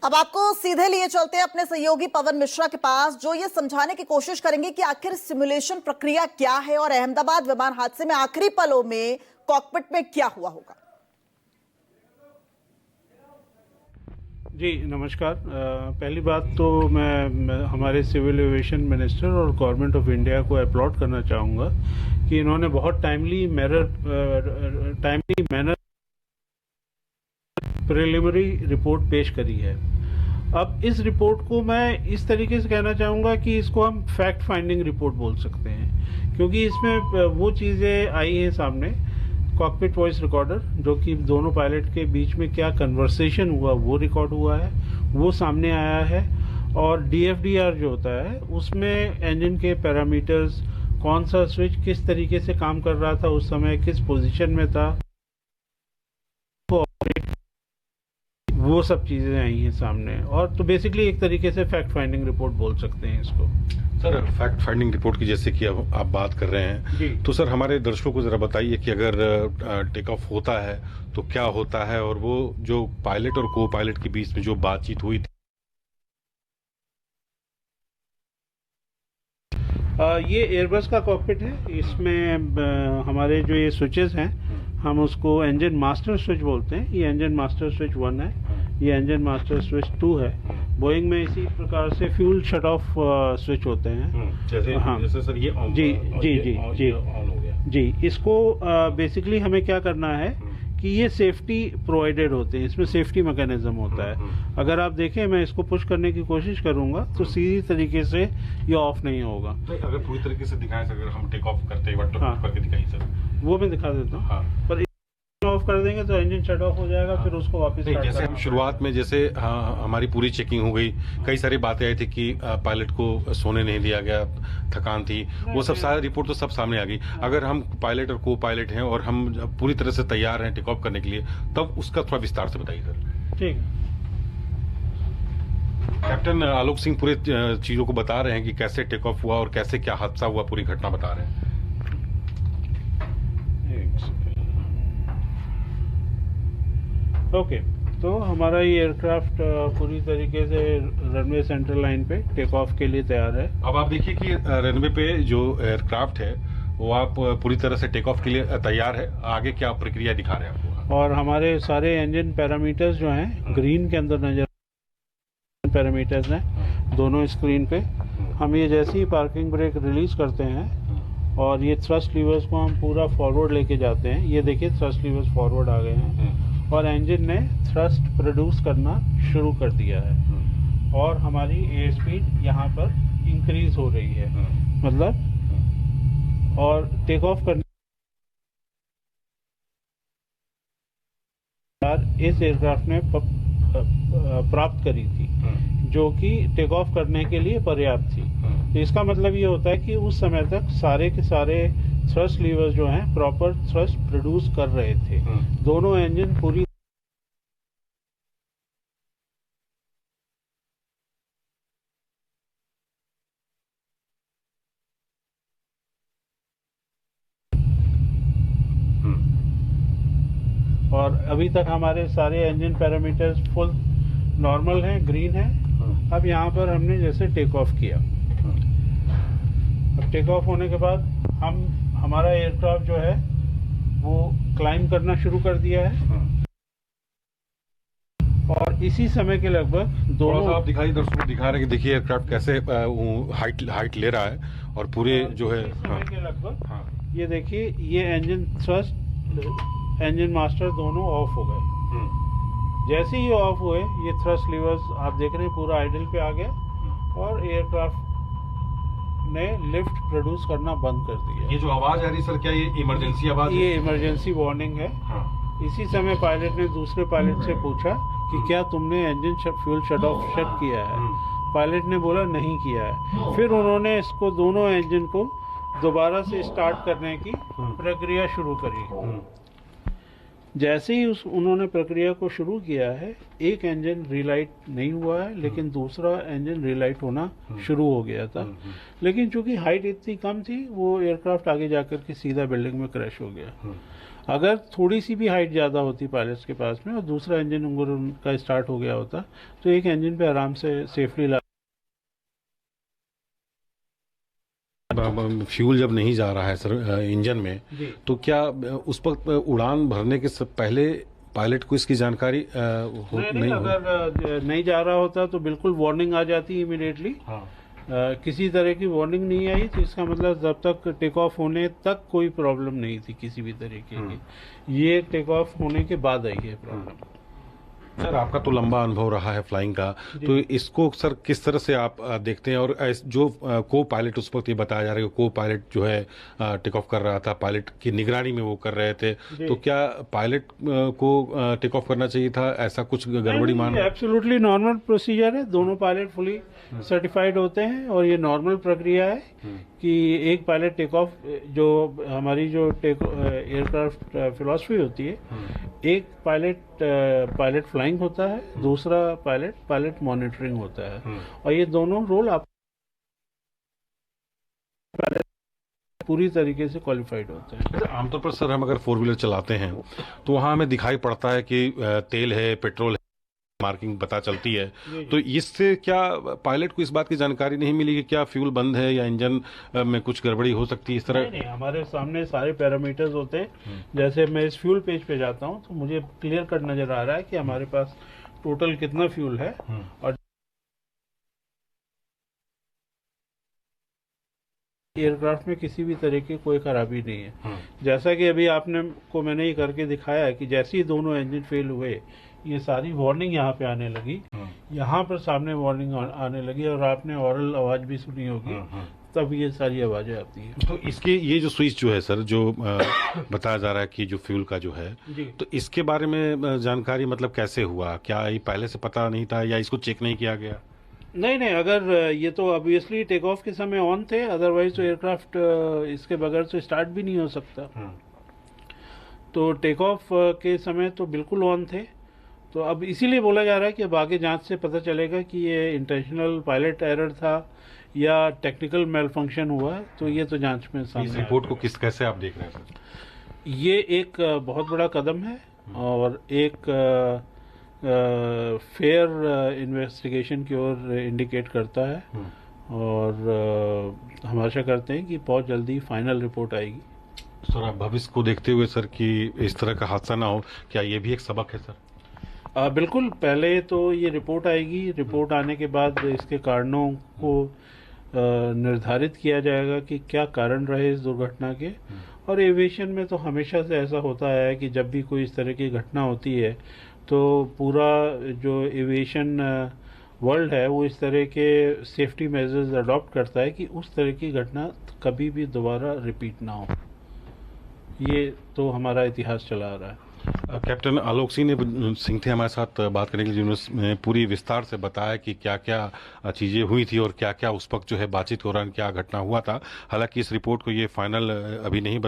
अब आपको सीधे लिए चलते हैं अपने सहयोगी पवन मिश्रा के पास, जो ये समझाने की कोशिश करेंगे कि आखिर सिमुलेशन प्रक्रिया क्या है और अहमदाबाद विमान हादसे में आखिरी पलों में कॉकपिट में क्या हुआ होगा। जी नमस्कार। पहली बात तो मैं हमारे सिविल एविएशन मिनिस्टर और गवर्नमेंट ऑफ इंडिया को अपलॉड करना चाहूँगा कि इन्होंने बहुत टाइमली मैनर प्रिलिमिनरी रिपोर्ट पेश करी है। अब इस रिपोर्ट को मैं इस तरीके से कहना चाहूँगा कि इसको हम फैक्ट फाइंडिंग रिपोर्ट बोल सकते हैं, क्योंकि इसमें वो चीज़ें आई हैं सामने। कॉकपिट वॉइस रिकॉर्डर, जो कि दोनों पायलट के बीच में क्या कन्वर्सेशन हुआ वो रिकॉर्ड हुआ है, वो सामने आया है। और DFDR जो होता है उसमें इंजन के पैरामीटर्स, कौन सा स्विच किस तरीके से काम कर रहा था उस समय, किस पोजीशन में था, वो सब चीज़ें आई हैं सामने। और तो बेसिकली एक तरीके से फैक्ट फाइंडिंग रिपोर्ट बोल सकते हैं इसको। सर, फैक्ट फाइंडिंग रिपोर्ट की जैसे कि अब आप बात कर रहे हैं, तो सर हमारे दर्शकों को जरा बताइए कि अगर टेक ऑफ होता है तो क्या होता है, और वो जो पायलट और को पायलट के बीच में जो बातचीत हुई थी। ये एयरबस का कॉकपिट है। इसमें हमारे जो ये स्विचेस हैं हम उसको इंजन मास्टर स्विच बोलते हैं। ये इंजन मास्टर स्विच 1 है, ये इंजन मास्टर स्विच 2 है। बोइंग में इसी प्रकार से फ्यूल शट ऑफ स्विच होते हैं। जैसे सर ये on, ji ji ji ji on हो गया। जी, इसको बेसिकली हमें क्या करना है कि ये सेफ्टी प्रोवाइडेड होते हैं, इसमें सेफ्टी मैकेनिज्म होता है। अगर आप देखें, मैं इसको पुश करने की कोशिश करूंगा तो सीधी तरीके से ये ऑफ नहीं होगा। तो अगर पूरी तरीके से दिखाएं, अगर हम टेक ऑफ करते हैं करके दिखाइए सर। वो मैं दिखा देता हूँ। हाँ। पर ऑफ कर देंगे तो इंजन शट ऑफ हो जाएगा। फिर उसको वापस जैसे हम शुरुआत में जैसे हमारी पूरी चेकिंग हो गई, कई सारी बातें आई थी कि पायलट को सोने नहीं दिया गया, थकान थी, वो सब सारी रिपोर्ट तो सब सामने आ गई। अगर हम पायलट और को पायलट हैं और हम पूरी तरह से तैयार हैं टेक ऑफ करने के लिए, तब उसका थोड़ा विस्तार से बताइए सर। ठीक। कैप्टन आलोक सिंह पूरे चीजों को बता रहे हैं कि कैसे टेक ऑफ हुआ और कैसे क्या हादसा हुआ, पूरी घटना बता रहे हैं। ओके, तो हमारा ये एयरक्राफ्ट पूरी तरीके से रनवे सेंट्रल लाइन पे टेक ऑफ के लिए तैयार है। अब आप देखिए कि रनवे पे जो एयरक्राफ्ट है वो आप पूरी तरह से टेक ऑफ के लिए तैयार है। आगे क्या प्रक्रिया दिखा रहे हैं आपको? और हमारे सारे इंजन पैरामीटर्स जो हैं ग्रीन के अंदर नजर पैरामीटर्स हैं दोनों स्क्रीन पे। हम ये जैसे ही पार्किंग ब्रेक रिलीज करते हैं और ये थ्रस्ट लीवर्स को हम पूरा फॉरवर्ड लेके जाते हैं। ये देखिए थ्रस्ट लीवर्स फॉरवर्ड आ गए हैं और इंजन ने थ्रस्ट प्रोड्यूस करना शुरू कर दिया है और हमारी एयर स्पीड यहाँ पर इंक्रीज हो रही है, मतलब। और टेक ऑफ करने इस एयरक्राफ्ट ने प्राप्त करी थी, जो कि टेक ऑफ करने के लिए पर्याप्त थी। तो इसका मतलब ये होता है कि उस समय तक सारे के सारे थ्रस्ट लीवर्स जो हैं प्रॉपर थ्रस्ट प्रोड्यूस कर रहे थे। दोनों इंजन पूरी और अभी तक हमारे सारे इंजन पैरामीटर्स फुल नॉर्मल हैं, ग्रीन है। अब यहाँ पर हमने जैसे टेक ऑफ किया, अब टेक ऑफ होने के बाद हमारा एयरक्राफ्ट जो है वो क्लाइंब करना शुरू कर दिया है। और इसी समय के लगभग दोनों आप दिखाइए, दर्शकों को दिखा रहे हैं कि देखिए एयरक्राफ्ट कैसे हाइट ले रहा है और पूरे जो है समय के लगभग ये देखिए, ये इंजन थ्रस्ट, इंजन मास्टर दोनों ऑफ हो गए। जैसे ही ऑफ हुए ये थ्रस्ट लीवर्स आप देख रहे हैं पूरा आइडल पे आ गया और एयरक्राफ्ट ने लिफ्ट प्रोड्यूस करना बंद कर दिया। ये जो आवाज आ रही सर, क्या ये इमरजेंसी आवाज है? ये इमरजेंसी वार्निंग है। इसी समय पायलट ने दूसरे पायलट से पूछा कि क्या तुमने इंजन फ्यूल शट किया है? पायलट ने बोला नहीं किया है। फिर उन्होंने इसको दोनों इंजन को दोबारा से स्टार्ट करने की प्रक्रिया शुरू करी। जैसे ही उन्होंने प्रक्रिया को शुरू किया है, एक इंजन रिलाइट नहीं हुआ है, लेकिन दूसरा इंजन रिलाइट होना शुरू हो गया था। लेकिन चूंकि हाइट इतनी कम थी, वो एयरक्राफ्ट आगे जाकर के सीधा बिल्डिंग में क्रैश हो गया। अगर थोड़ी सी भी हाइट ज़्यादा होती पायलट्स के पास में और दूसरा इंजन उनका स्टार्ट हो गया होता तो एक इंजन पे आराम से सेफली फ्यूल जब नहीं जा रहा है सर इंजन में, तो क्या उस पर उड़ान भरने के पहले पायलट को इसकी जानकारी नहीं अगर नहीं जा रहा होता तो बिल्कुल वार्निंग आ जाती इमीडिएटली। किसी तरह की वार्निंग नहीं आई तो इसका मतलब जब तक टेक ऑफ होने तक कोई प्रॉब्लम नहीं थी किसी भी तरीके की। ये टेक ऑफ होने के बाद आई है प्रॉब्लम। सर आपका तो लंबा अनुभव रहा है फ्लाइंग का, तो इसको सर किस तरह से आप देखते हैं? और जो को पायलट उस वक्त ये बताया जा रहा है कि को पायलट जो है टेक ऑफ कर रहा था, पायलट की निगरानी में वो कर रहे थे, तो क्या पायलट को टेक ऑफ करना चाहिए था? ऐसा कुछ गड़बड़ी मान? एब्सोल्युटली नॉर्मल प्रोसीजर है, दोनों पायलट फुली सर्टिफाइड होते हैं और ये नॉर्मल प्रक्रिया है कि एक पायलट टेक ऑफ, जो हमारी जो एयरक्राफ्ट फिलॉसफी होती है, एक पायलट फ्लाइंग होता है, दूसरा पायलट मॉनिटरिंग होता है और ये दोनों रोल आप पूरी तरीके से क्वालिफाइड होते हैं। आमतौर पर सर हम अगर 4 व्हीलर चलाते हैं तो वहाँ हमें दिखाई पड़ता है कि तेल है, पेट्रोल है, मार्किंग पता चलती है, तो इससे क्या पायलट को इस बात की जानकारी नहीं मिली कि क्या फ्यूल बंद है या इंजन में कुछ गड़बड़ी हो सकती है? इस तरह नहीं, हमारे सामने सारे पैरामीटर्स होते हैं। जैसे मैं इस फ्यूल पेज पे जाता हूँ तो मुझे क्लियर कट नजर आ रहा है कि हमारे पास टोटल कितना फ्यूल है और एयरक्राफ्ट में किसी भी तरह की कोई खराबी नहीं है। जैसा कि अभी मैंने ये करके दिखाया कि जैसे ही दोनों इंजन फेल हुए ये सारी वार्निंग यहाँ पे आने लगी, यहाँ पर सामने वार्निंग आने लगी और आपने ऑरल आवाज भी सुनी होगी, तब ये सारी आवाजें आती हैं। तो इसके ये जो स्विच जो है सर, जो बताया जा रहा है कि जो फ्यूल का जो है, तो इसके बारे में जानकारी मतलब कैसे हुआ? क्या ये पहले से पता नहीं था या इसको चेक नहीं किया गया? नहीं, अगर ये तो ऑब्वियसली टेक ऑफ के समय ऑन थे, अदरवाइज तो एयरक्राफ्ट इसके बगैर तो स्टार्ट भी नहीं हो सकता। तो टेक ऑफ के समय तो बिल्कुल ऑन थे। तो अब इसीलिए बोला जा रहा है कि अब आगे जांच से पता चलेगा कि ये इंटेंशनल पायलट एरर था या टेक्निकल मेल फंक्शन हुआ है, तो ये तो जांच में सामने। इस रिपोर्ट को कैसे आप देख रहे हैं सर? ये एक बहुत बड़ा कदम है और एक फेयर इन्वेस्टिगेशन की ओर इंडिकेट करता है और हम आशा करते हैं कि बहुत जल्दी फाइनल रिपोर्ट आएगी। सर आप भविष्य को देखते हुए सर कि इस तरह का हादसा ना हो, क्या ये भी एक सबक है सर? बिल्कुल, पहले तो ये रिपोर्ट आएगी, रिपोर्ट आने के बाद इसके कारणों को निर्धारित किया जाएगा कि क्या कारण रहे इस दुर्घटना के। और एविएशन में तो हमेशा से ऐसा होता है कि जब भी कोई इस तरह की घटना होती है तो पूरा जो एविएशन वर्ल्ड है वो इस तरह के सेफ्टी मेजर्स अडॉप्ट करता है कि उस तरह की घटना कभी भी दोबारा रिपीट ना हो। ये तो हमारा इतिहास चला आ रहा है। कैप्टन आलोक सिंह थे हमारे साथ बात करने के लिए, जिन्होंने पूरी विस्तार से बताया कि क्या क्या चीज़ें हुई थी और क्या क्या उस वक्त जो है बातचीत के दौरान क्या घटना हुआ था। हालांकि इस रिपोर्ट को ये फाइनल अभी नहीं